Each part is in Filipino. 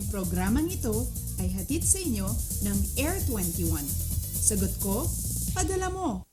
Ang programang ito ay hatid sa inyo ng Air 21. Sagot ko, padala mo!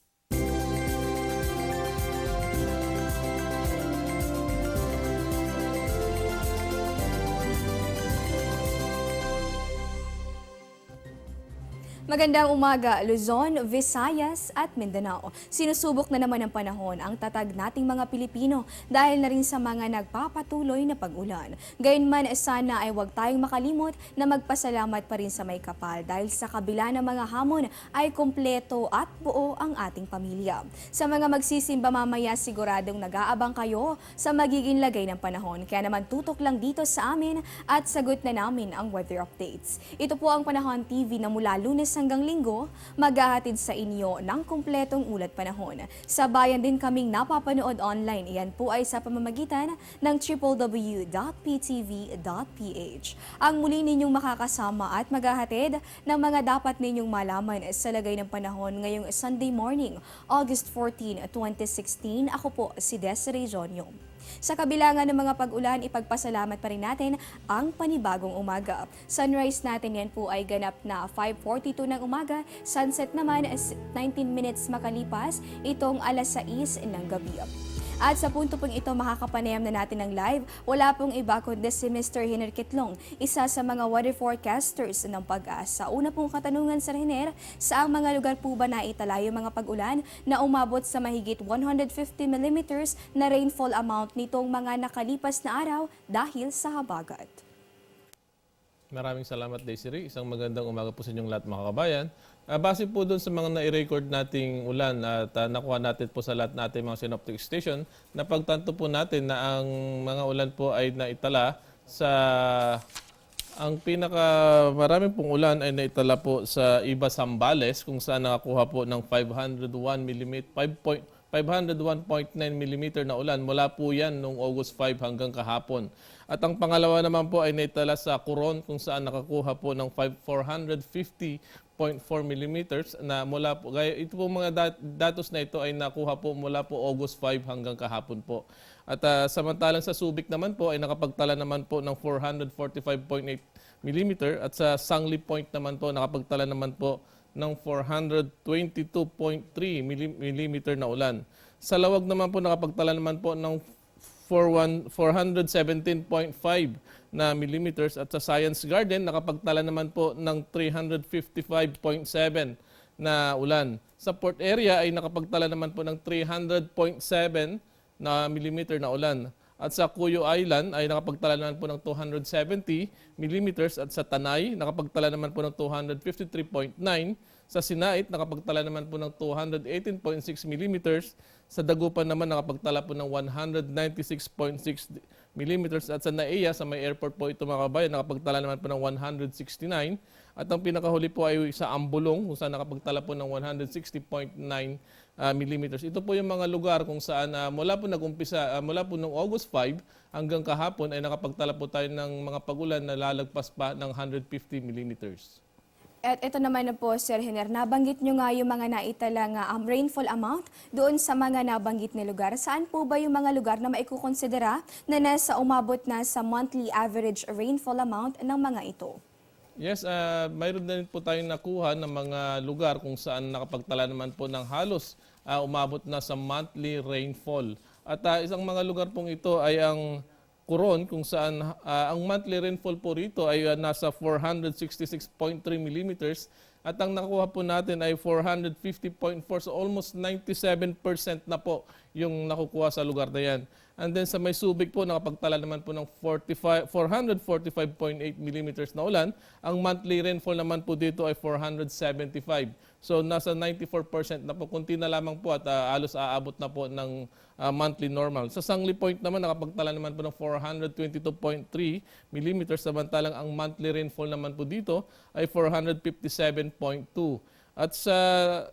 Magandang umaga, Luzon, Visayas at Mindanao. Sinusubok na naman ng panahon ang tatag nating mga Pilipino dahil na rin sa mga nagpapatuloy na pag-ulan. Gayunman, sana ay huwag tayong makalimot na magpasalamat pa rin sa may kapal dahil sa kabila ng mga hamon ay kumpleto at buo ang ating pamilya. Sa mga magsisimba mamaya, siguradong nag-aabang kayo sa magiging lagay ng panahon. Kaya naman tutok lang dito sa amin at sagot na namin ang weather updates. Ito po ang Panahon TV na mula Lunes hanggang Linggo, maghahatid sa inyo ng kumpletong ulat panahon. Sa bayan din kaming napapanood online. Iyan po ay sa pamamagitan ng www.ptv.ph. Ang muli ninyong makakasama at maghahatid ng mga dapat ninyong malaman sa lagay ng panahon ngayong Sunday morning, August 14, 2016. Ako po si Desiree Jonyo. Sa kabilangan ng mga pag-ulan, ipagpasalamat pa rin natin ang panibagong umaga. Sunrise natin yan po ay ganap na 5:42 ng umaga. Sunset naman 19 minutes makalipas itong alas 6 ng gabi. At sa punto pong ito, makakapanayam na natin ng live. Wala pong iba kundi si Mr. Hiner Kitlong, isa sa mga weather forecasters ng Pag-asa. Una pong katanungan sa Hiner, saang mga lugar po ba naitala yung mga pag-ulan na umabot sa mahigit 150 millimeters na rainfall amount nitong mga nakalipas na araw dahil sa habagat? Maraming salamat, Desiree. Isang magandang umaga po sa inyong lahat, mga kabayan. Base po doon sa mga na-record nating ulan at nakuha natin po sa lahat natin mga synoptic station, napagtanto po natin na ang mga ulan po ay naitala sa... Ang pinaka maraming pong ulan ay naitala po sa Iba Zambales kung saan nakakuha po ng 501.9 mm na ulan. Mula po yan noong August 5 hanggang kahapon. At ang pangalawa naman po ay naitala sa Coron kung saan nakakuha po ng 450.4 mm na mula po. Ito po mga datos na ito ay nakuha po mula po August 5 hanggang kahapon po. At samantalang sa Subic naman po ay nakapagtala naman po ng 445.8 mm at sa Sangli Point naman po nakapagtala naman po ng 422.3 mm na ulan. Sa Lawag naman po nakapagtala naman po ng 417.5 na millimeters at sa Science Garden nakapagtala naman po ng 355.7 na ulan. Sa Port Area ay nakapagtala naman po ng 300.7 na millimeter na ulan. At sa Cuyo Island ay nakapagtala naman po ng 270 millimeters at sa Tanay nakapagtala naman po ng 253.9. Sa Sinait nakapagtala naman po ng 218.6 millimeters. Sa Dagupan naman nakapagtala po ng 196.6 millimeters at sa Naiya, sa may airport po ito mga kabayan, nakapagtala naman po ng 169. At ang pinakahuli po ay sa Ambulong kung saan nakapagtala po ng 160.9 millimeters. Ito po yung mga lugar kung saan mula po nag-umpisa, mula po noong August 5 hanggang kahapon ay nakapagtala po tayo ng mga pagulan na lalagpas pa ng 150 millimeters. At ito naman na po, Sir Hiner, nabanggit nyo nga yung mga naitala nga rainfall amount doon sa mga nabanggit na lugar. Saan po ba yung mga lugar na maikukonsidera na nasa umabot na sa monthly average rainfall amount ng mga ito? Yes, mayroon din po tayong nakuha ng mga lugar kung saan nakapagtala naman po ng halos umabot na sa monthly rainfall. At isang mga lugar pong ito ay ang Coron kung saan ang monthly rainfall po rito ay nasa 466.3 millimeters at ang nakuha po natin ay 450.4, so almost 97% na po yung nakukuha sa lugar na yan. And then sa may Subic po nakapagtala naman po ng 445.8 millimeters na ulan. Ang monthly rainfall naman po dito ay 475. So nasa 94% na po, kunti na lamang po at halos aabot na po ng monthly normal. Sa Sangli Point naman nakapagtala naman po ng 422.3 millimeters, samantalang ang monthly rainfall naman po dito ay 457.2. At sa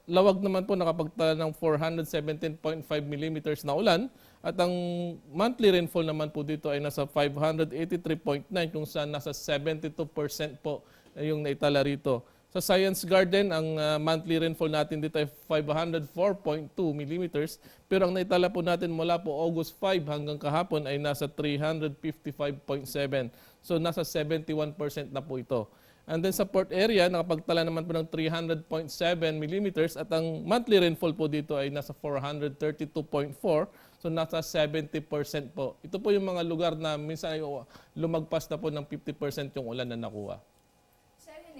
Lawag naman po nakapagtala ng 417.5 millimeters na ulan. At ang monthly rainfall naman po dito ay nasa 583.9 kung saan nasa 72% po yung naitala rito. Sa Science Garden, ang monthly rainfall natin dito ay 504.2 millimeters. Pero ang naitala po natin mula po August 5 hanggang kahapon ay nasa 355.7. So nasa 71% na po ito. And then sa port area, nakapagtala naman po ng 300.7 millimeters at ang monthly rainfall po dito ay nasa 432.4. So nasa 70% po. Ito po yung mga lugar na minsan ay lumagpas na po ng 50% yung ulan na nakuha.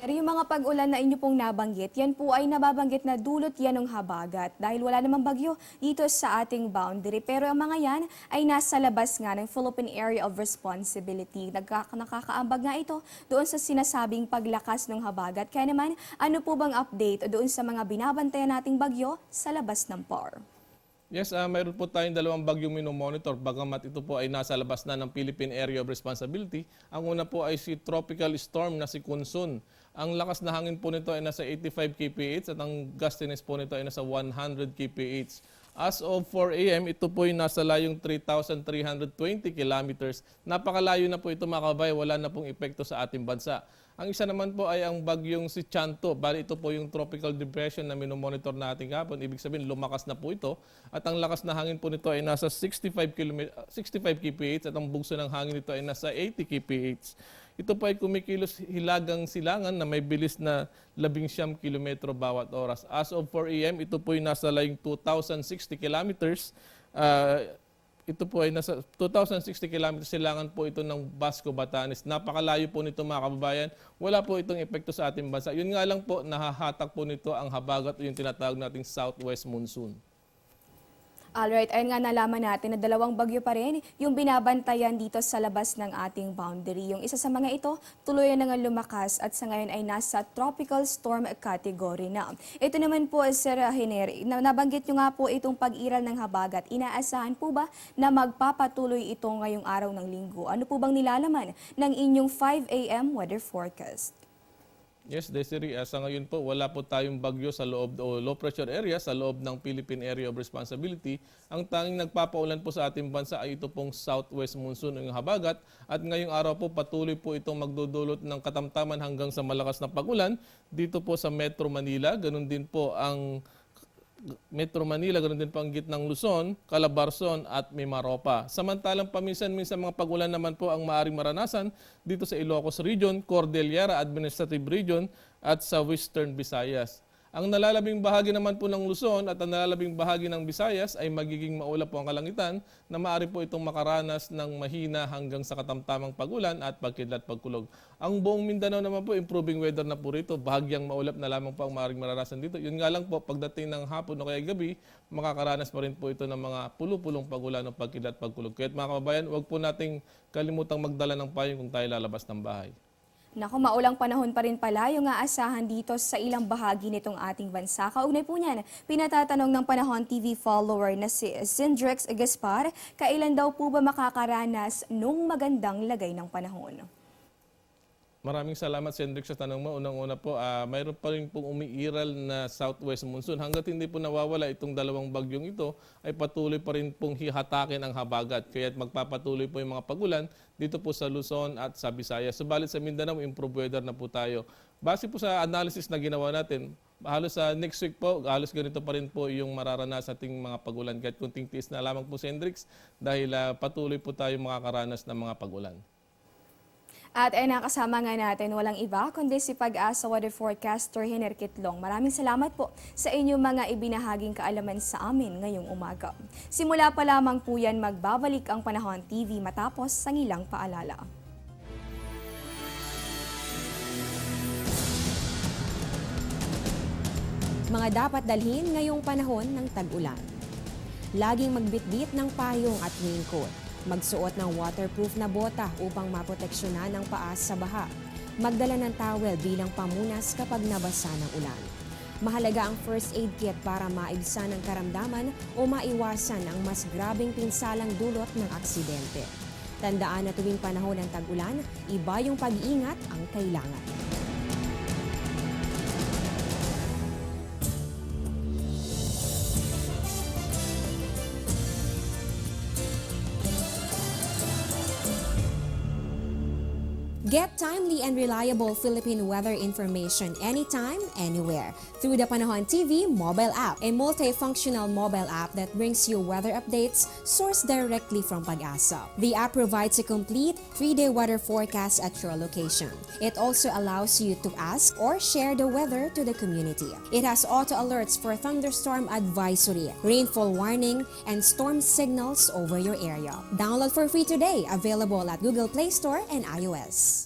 Yung mga pag-ulan na inyo pong nabanggit, yan po ay nababanggit na dulot yan ng habagat dahil wala namang bagyo dito sa ating boundary. Pero ang mga yan ay nasa labas nga ng Philippine Area of Responsibility. Nakakaambag nga ito doon sa sinasabing paglakas ng habagat. Kaya naman, ano po bang update doon sa mga binabantayan nating bagyo sa labas ng PAR? Yes, mayroon po tayong dalawang bagyong minomonitor. Bagamat ito po ay nasa labas na ng Philippine Area of Responsibility. Ang una po ay si tropical storm na si Kunsun. Ang lakas na hangin po nito ay nasa 85 kph at ang gustiness po nito ay nasa 100 kph. As of 4 a.m., ito po ay nasa layong 3,320 kilometers. Napakalayo na po ito mga kabay, wala na pong epekto sa ating bansa. Ang isa naman po ay ang bagyong si Chanto. Bali ito po yung tropical depression na minomonitor natin kahapon. Ibig sabihin lumakas na po ito. At ang lakas na hangin po nito ay nasa 65 kph at ang bugso ng hangin nito ay nasa 80 kph. Ito po ay kumikilos hilagang silangan na may bilis na 19 kilometro bawat oras. As of 4 a.m., ito po ay nasa layong 2,060 kilometers. Ito po ay nasa 2,060 kilometers silangan po ito ng Basco, Batanes. Napakalayo po nito mga kababayan. Wala po itong epekto sa ating bansa. Yun nga lang po, nahahatak po nito ang habagat o yung tinatawag nating southwest monsoon. Alright, ayun nga nalaman natin na dalawang bagyo pa rin yung binabantayan dito sa labas ng ating boundary. Yung isa sa mga ito, tuluyan na nga lumakas at sa ngayon ay nasa tropical storm category na. Ito naman po, Sir Hiner, nabanggit nyo nga po itong pag-iral ng habagat. Inaasahan po ba na magpapatuloy ito ngayong araw ng linggo? Ano po bang nilalaman ng inyong 5 a.m. weather forecast? Yes, Desiree, sa ngayon po wala po tayong bagyo sa loob o low pressure area sa loob ng Philippine Area of Responsibility. Ang tanging nagpapaulan po sa ating bansa ay ito pong southwest monsoon ng habagat at ngayong araw po patuloy po itong magdudulot ng katamtaman hanggang sa malakas na pagulan dito po sa Metro Manila. Ganun din po ang Metro Manila, ganoon din po ang gitnang Luzon, Calabarzon at Mimaropa. Samantalang paminsan-minsan mga pagulan naman po ang maaring maranasan dito sa Ilocos Region, Cordillera Administrative Region at sa Western Visayas. Ang nalalabing bahagi naman po ng Luzon at ang nalalabing bahagi ng Visayas ay magiging maulap po ang kalangitan na maaari po itong makaranas ng mahina hanggang sa katamtamang pagulan at pagkidlat pagkulog. Ang buong Mindanao naman po, improving weather na po rito. Bahagyang maulap na lamang po ang maaaring maranasan dito. Yun nga lang po, pagdating ng hapon o kaya gabi, makakaranas pa rin po ito ng mga pulupulong pagulan o pagkidlat pagkulog. Kaya mga kababayan, huwag po nating kalimutang magdala ng payong kung tayo lalabas ng bahay. Naku, maulang panahon pa rin pala yung aasahan dito sa ilang bahagi nitong ating bansa. Kaugnay po niyan, pinatatanong ng Panahon TV follower na si Zindrex Gaspar, kailan daw po ba makakaranas nung magandang lagay ng panahon? Maraming salamat, Sendrik, sa tanong mo. Unang-una po, mayroon pa rin pong umiiral na southwest monsoon. Hanggat hindi po nawawala itong dalawang bagyong ito, ay patuloy pa rin pong hihatakin ang habagat. Kaya magpapatuloy po yung mga pagulan dito po sa Luzon at sa Visayas. Subalit sa Mindanao, improve weather na po tayo. Base po sa analysis na ginawa natin, halos sa next week po, halos ganito pa rin po yung mararanas ating mga pagulan. Kahit kunting tiis na lamang po, Sendrix, dahil patuloy po tayo makakaranas ng mga pagulan. At ay nakasama nga natin walang iba kundi si Pag-asa Weather Forecaster Hiner Kitlong. Maraming salamat po sa inyong mga ibinahaging kaalaman sa amin ngayong umaga. Simula pa lamang po yan magbabalik ang Panahon TV matapos ang ilang paalala. Mga dapat dalhin ngayong panahon ng tag-ulan. Laging magbitbit ng payong at raincoat. Magsuot ng waterproof na bota upang maproteksyonan ang paa sa baha. Magdala ng towel bilang pamunas kapag nabasa ng ulan. Mahalaga ang first aid kit para maibsan ang karamdaman o maiwasan ang mas grabeng pinsalang dulot ng aksidente. Tandaan na tuwing panahon ng tag-ulan, iba yung pag-iingat ang kailangan. Get timely and reliable Philippine weather information anytime, anywhere through the Panahon TV mobile app, a multifunctional mobile app that brings you weather updates sourced directly from Pag-asa. The app provides a complete 3-day weather forecast at your location. It also allows you to ask or share the weather to the community. It has auto alerts for thunderstorm advisory, rainfall warning, and storm signals over your area. Download for free today, available at Google Play Store and iOS.